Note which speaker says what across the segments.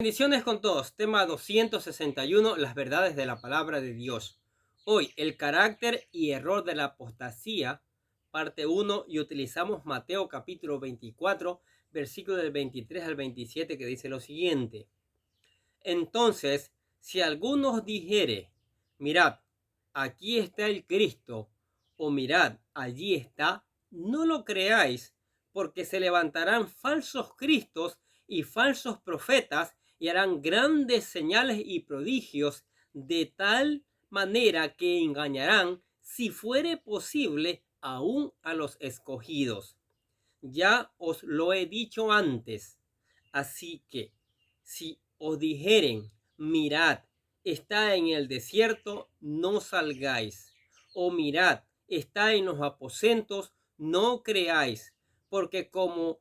Speaker 1: Bendiciones con todos. Tema 261, las verdades de la palabra de Dios. Hoy, el carácter y error de la apostasía, parte 1, y utilizamos Mateo capítulo 24, versículo del 23 al 27, que dice lo siguiente. Entonces, si alguno os dijere, mirad, aquí está el Cristo, o mirad, allí está, no lo creáis, porque se levantarán falsos cristos y falsos profetas, y harán grandes señales y prodigios, de tal manera que engañarán, si fuere posible, aún a los escogidos. Ya os lo he dicho antes. Así que, si os dijeren, mirad, está en el desierto, no salgáis. O mirad, está en los aposentos, no creáis. Porque como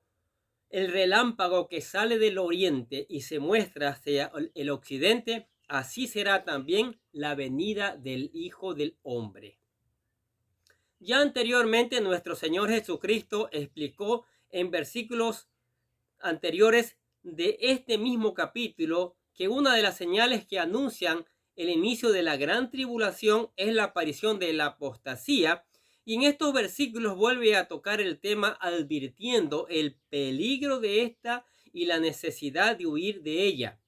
Speaker 1: el relámpago que sale del oriente y se muestra hacia el occidente, así será también la venida del Hijo del Hombre. Ya anteriormente nuestro Señor Jesucristo explicó en versículos anteriores de este mismo capítulo que una de las señales que anuncian el inicio de la gran tribulación es la aparición de la apostasía, y en estos versículos vuelve a tocar el tema advirtiendo el peligro de esta y la necesidad de huir de ella,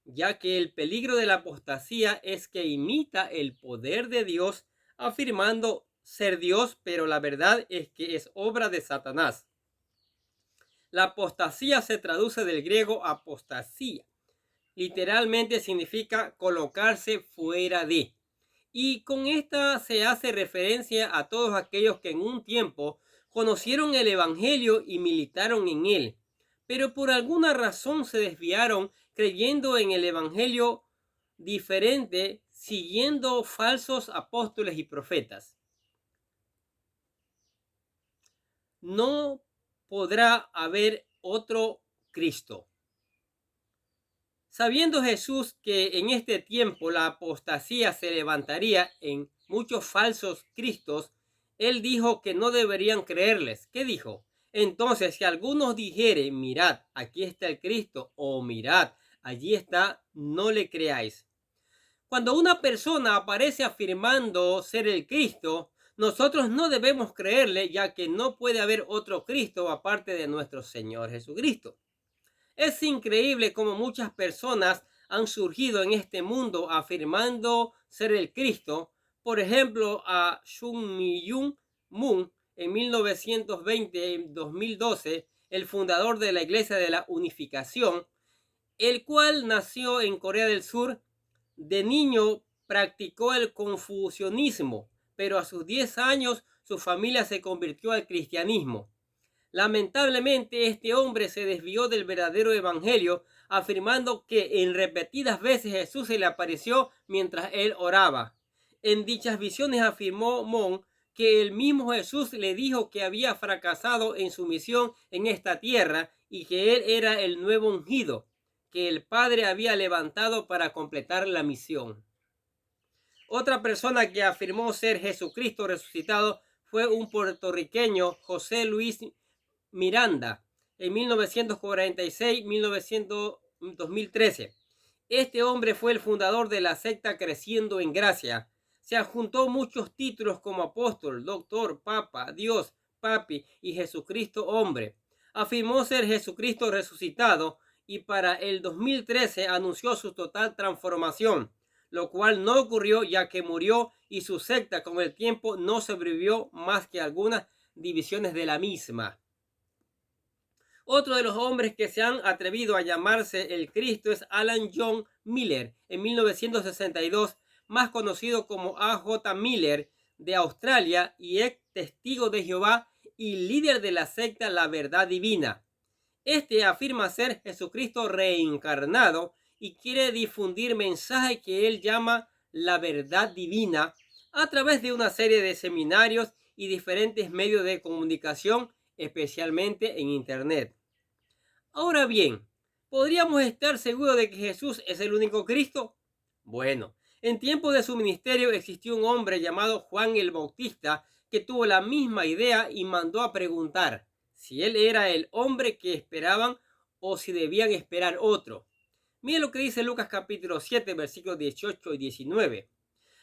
Speaker 1: ya que el peligro de la apostasía es que imita el poder de Dios afirmando ser Dios, pero la verdad es que es obra de Satanás. La apostasía se traduce del griego apostasía. Literalmente significa colocarse fuera de. Y con esta se hace referencia a todos aquellos que en un tiempo conocieron el Evangelio y militaron en él, pero por alguna razón se desviaron creyendo en el Evangelio diferente, siguiendo falsos apóstoles y profetas. No podrá haber otro Cristo. Sabiendo Jesús que en este tiempo la apostasía se levantaría en muchos falsos cristos, él dijo que no deberían creerles. ¿Qué dijo? Entonces, si algunos dijere, mirad, aquí está el Cristo, o mirad, allí está, no le creáis. Cuando una persona aparece afirmando ser el Cristo, nosotros no debemos creerle, ya que no puede haber otro Cristo aparte de nuestro Señor Jesucristo. Es increíble cómo muchas personas han surgido en este mundo afirmando ser el Cristo. Por ejemplo, a Sun Myung Moon en 1920-2012, el fundador de la Iglesia de la Unificación, el cual nació en Corea del Sur. De niño practicó el confucianismo, pero a sus 10 años su familia se convirtió al cristianismo. Lamentablemente, este hombre se desvió del verdadero evangelio, afirmando que en repetidas veces Jesús se le apareció mientras él oraba. En dichas visiones afirmó Moon que el mismo Jesús le dijo que había fracasado en su misión en esta tierra y que él era el nuevo ungido, que el Padre había levantado para completar la misión. Otra persona que afirmó ser Jesucristo resucitado fue un puertorriqueño, José Luis Miranda, en 1946-2013. Este hombre fue el fundador de la secta Creciendo en Gracia. Se adjuntó muchos títulos como apóstol, doctor, papa, Dios, papi y Jesucristo hombre. Afirmó ser Jesucristo resucitado y para el 2013 anunció su total transformación, lo cual no ocurrió ya que murió y su secta con el tiempo no sobrevivió más que algunas divisiones de la misma. Otro de los hombres que se han atrevido a llamarse el Cristo es Alan John Miller, en 1962, más conocido como A.J. Miller, de Australia y ex testigo de Jehová y líder de la secta La Verdad Divina. Este afirma ser Jesucristo reencarnado y quiere difundir mensajes que él llama la verdad divina a través de una serie de seminarios y diferentes medios de comunicación, especialmente en Internet. Ahora bien, ¿podríamos estar seguros de que Jesús es el único Cristo? Bueno, en tiempo de su ministerio existió un hombre llamado Juan el Bautista que tuvo la misma idea y mandó a preguntar si él era el hombre que esperaban o si debían esperar otro. Miren lo que dice Lucas capítulo 7, versículos 18 y 19.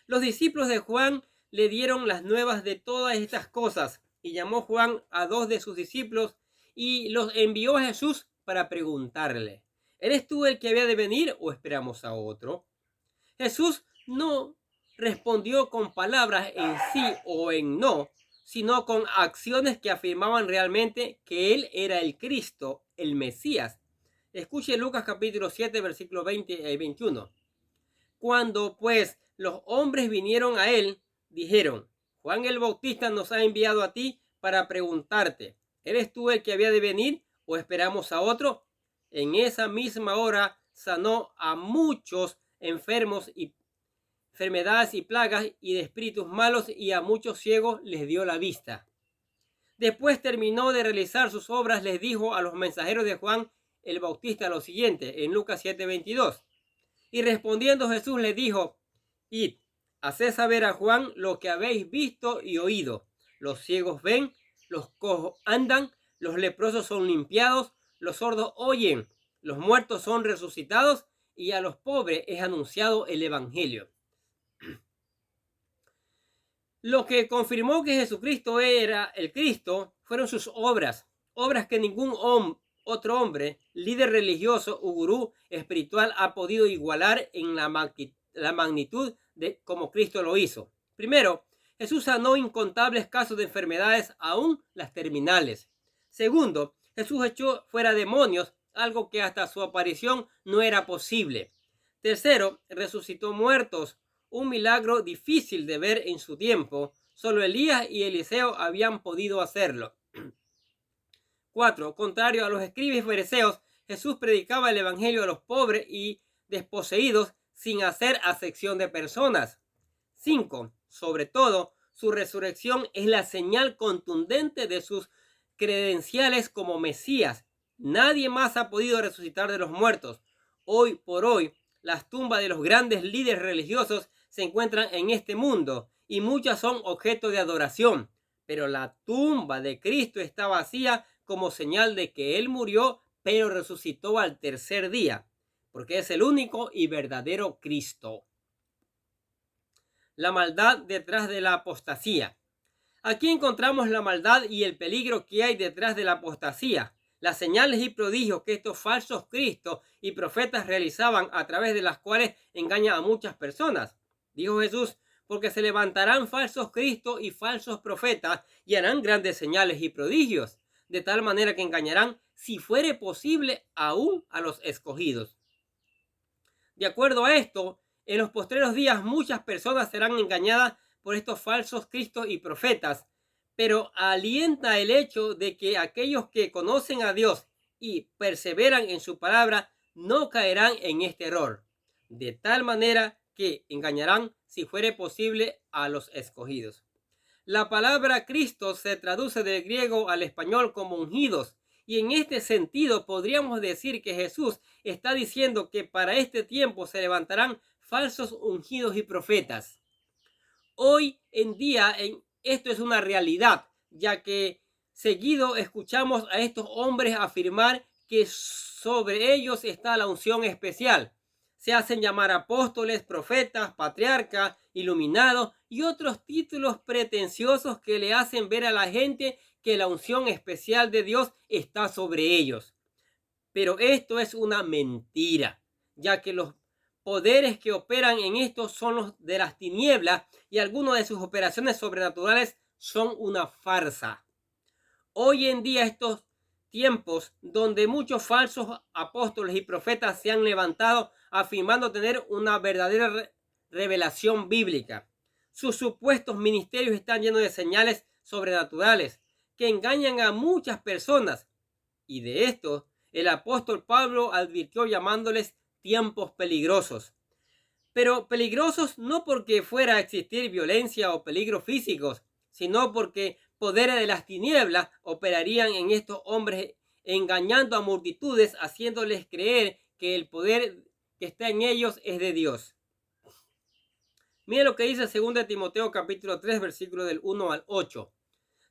Speaker 1: Los discípulos de Juan le dieron las nuevas de todas estas cosas, y llamó Juan a 2 de sus discípulos y los envió a Jesús para preguntarle: ¿eres tú el que había de venir o esperamos a otro? Jesús no respondió con palabras en sí o en no, sino con acciones que afirmaban realmente que él era el Cristo, el Mesías. Escuche Lucas capítulo 7, versículos 20 y 21. Cuando pues los hombres vinieron a él, dijeron: Juan el Bautista nos ha enviado a ti para preguntarte: ¿eres tú el que había de venir o esperamos a otro? En esa misma hora sanó a muchos enfermos y enfermedades y plagas y de espíritus malos, y a muchos ciegos les dio la vista. Después terminó de realizar sus obras, les dijo a los mensajeros de Juan el Bautista lo siguiente en Lucas 7:22. Y respondiendo Jesús les dijo: id, haced saber a Juan lo que habéis visto y oído. Los ciegos ven, los cojos andan, los leprosos son limpiados, los sordos oyen, los muertos son resucitados, y a los pobres es anunciado el evangelio. Lo que confirmó que Jesucristo era el Cristo fueron sus obras, obras que ningún otro hombre, líder religioso o gurú espiritual ha podido igualar en la magnitud de como Cristo lo hizo. Primero, Jesús sanó incontables casos de enfermedades, aún las terminales. Segundo, Jesús echó fuera demonios, algo que hasta su aparición no era posible. Tercero, resucitó muertos, un milagro difícil de ver en su tiempo. Solo Elías y Eliseo habían podido hacerlo. 4. Contrario a los escribas y fariseos, Jesús predicaba el evangelio a los pobres y desposeídos sin hacer acepción de personas. 5. Sobre todo, su resurrección es la señal contundente de sus credenciales como Mesías. Nadie más ha podido resucitar de los muertos. Hoy por hoy, las tumbas de los grandes líderes religiosos se encuentran en este mundo y muchas son objeto de adoración. Pero la tumba de Cristo está vacía como señal de que Él murió, pero resucitó al tercer día, porque es el único y verdadero Cristo. La maldad detrás de la apostasía. Aquí encontramos la maldad y el peligro que hay detrás de la apostasía. Las señales y prodigios que estos falsos cristos y profetas realizaban, a través de las cuales engañan a muchas personas. Dijo Jesús: porque se levantarán falsos cristos y falsos profetas y harán grandes señales y prodigios, de tal manera que engañarán, si fuere posible, aún a los escogidos. De acuerdo a esto, en los postreros días muchas personas serán engañadas por estos falsos cristos y profetas, pero alienta el hecho de que aquellos que conocen a Dios y perseveran en su palabra no caerán en este error, de tal manera que engañarán, si fuere posible, a los escogidos. La palabra Cristo se traduce del griego al español como ungidos, y en este sentido podríamos decir que Jesús está diciendo que para este tiempo se levantarán falsos ungidos y profetas. Hoy en día esto es una realidad, ya que seguido escuchamos a estos hombres afirmar que sobre ellos está la unción especial. Se hacen llamar apóstoles, profetas, patriarcas, iluminados y otros títulos pretenciosos que le hacen ver a la gente que la unción especial de Dios está sobre ellos. Pero esto es una mentira, ya que los poderes que operan en esto son los de las tinieblas y algunas de sus operaciones sobrenaturales son una farsa. Hoy en día, estos tiempos donde muchos falsos apóstoles y profetas se han levantado afirmando tener una verdadera revelación bíblica. Sus supuestos ministerios están llenos de señales sobrenaturales que engañan a muchas personas, y de esto el apóstol Pablo advirtió llamándoles tiempos peligrosos. Pero peligrosos no porque fuera a existir violencia o peligros físicos, sino porque poderes de las tinieblas operarían en estos hombres, engañando a multitudes, haciéndoles creer que el poder que está en ellos es de Dios. Mira lo que dice 2 Timoteo capítulo 3, versículo del 1 al 8.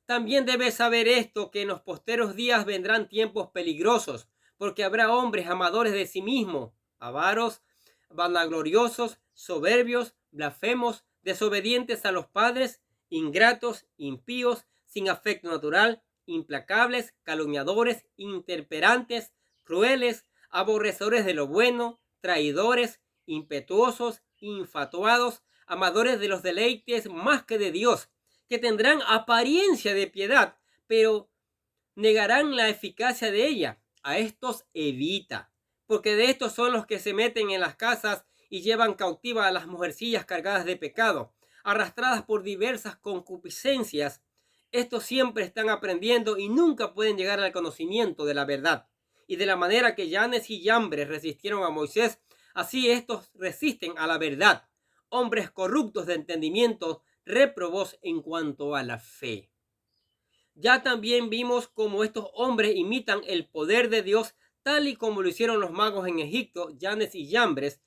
Speaker 1: También debes saber esto, que en los posteros días vendrán tiempos peligrosos, porque habrá hombres amadores de sí mismos, avaros, vanagloriosos, soberbios, blasfemos, desobedientes a los padres, ingratos, impíos, sin afecto natural, implacables, calumniadores, intemperantes, crueles, aborrecedores de lo bueno, traidores, impetuosos, infatuados, amadores de los deleites más que de Dios, que tendrán apariencia de piedad, pero negarán la eficacia de ella. A estos evita, porque de estos son los que se meten en las casas y llevan cautiva a las mujercillas cargadas de pecado, arrastradas por diversas concupiscencias. Estos siempre están aprendiendo y nunca pueden llegar al conocimiento de la verdad. Y de la manera que Yanes y Yambres resistieron a Moisés, así estos resisten a la verdad. Hombres corruptos de entendimiento, réprobos en cuanto a la fe. Ya también vimos cómo estos hombres imitan el poder de Dios, tal y como lo hicieron los magos en Egipto, Yanes y Yambres,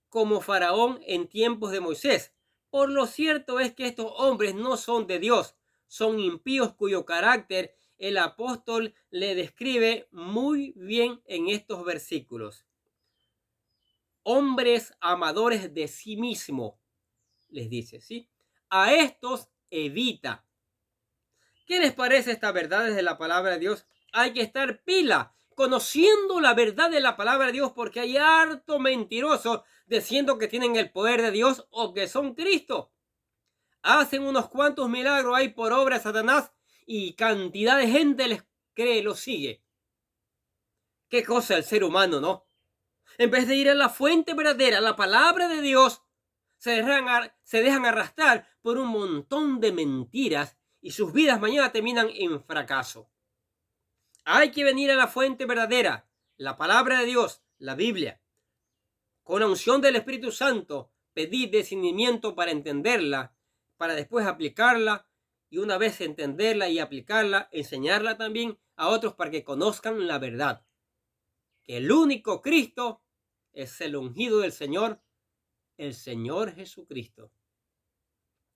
Speaker 1: como Faraón en tiempos de Moisés. Por lo cierto es que estos hombres no son de Dios, son impíos cuyo carácter el apóstol le describe muy bien en estos versículos. Hombres amadores de sí mismo, les dice, ¿sí? A estos evita. ¿Qué les parece estas verdades de la palabra de Dios? Hay que estar pila, conociendo la verdad de la palabra de Dios, porque hay harto mentiroso diciendo que tienen el poder de Dios o que son Cristo. Hacen unos cuantos milagros ahí por obra de Satanás y cantidad de gente les cree, los sigue. Qué cosa el ser humano, ¿no? En vez de ir a la fuente verdadera, la palabra de Dios, se dejan arrastrar por un montón de mentiras y sus vidas mañana terminan en fracaso. Hay que venir a la fuente verdadera, la palabra de Dios, la Biblia. Con la unción del Espíritu Santo, pedir discernimiento para entenderla, para después aplicarla, y una vez entenderla y aplicarla, enseñarla también a otros para que conozcan la verdad. Que el único Cristo es el ungido del Señor, el Señor Jesucristo.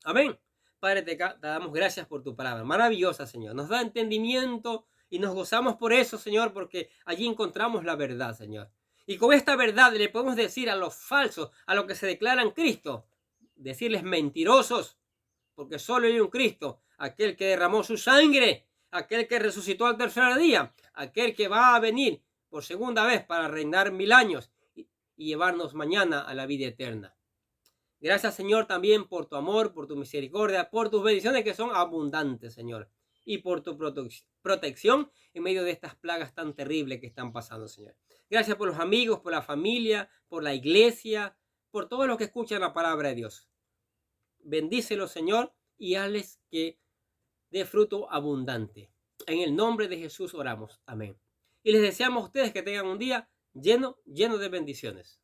Speaker 1: Amén. Padre, te damos gracias por tu palabra. Maravillosa, Señor. Nos da entendimiento y nos gozamos por eso, Señor, porque allí encontramos la verdad, Señor. Y con esta verdad le podemos decir a los falsos, a los que se declaran Cristo, decirles mentirosos, porque solo hay un Cristo, aquel que derramó su sangre, aquel que resucitó al tercer día, aquel que va a venir por segunda vez para reinar 1000 años y llevarnos mañana a la vida eterna. Gracias, Señor, también por tu amor, por tu misericordia, por tus bendiciones que son abundantes, Señor, y por tu protección en medio de estas plagas tan terribles que están pasando, Señor. Gracias por los amigos, por la familia, por la iglesia, por todos los que escuchan la palabra de Dios. Bendícelos, Señor, y hazles que dé fruto abundante. En el nombre de Jesús oramos. Amén. Y les deseamos a ustedes que tengan un día lleno de bendiciones.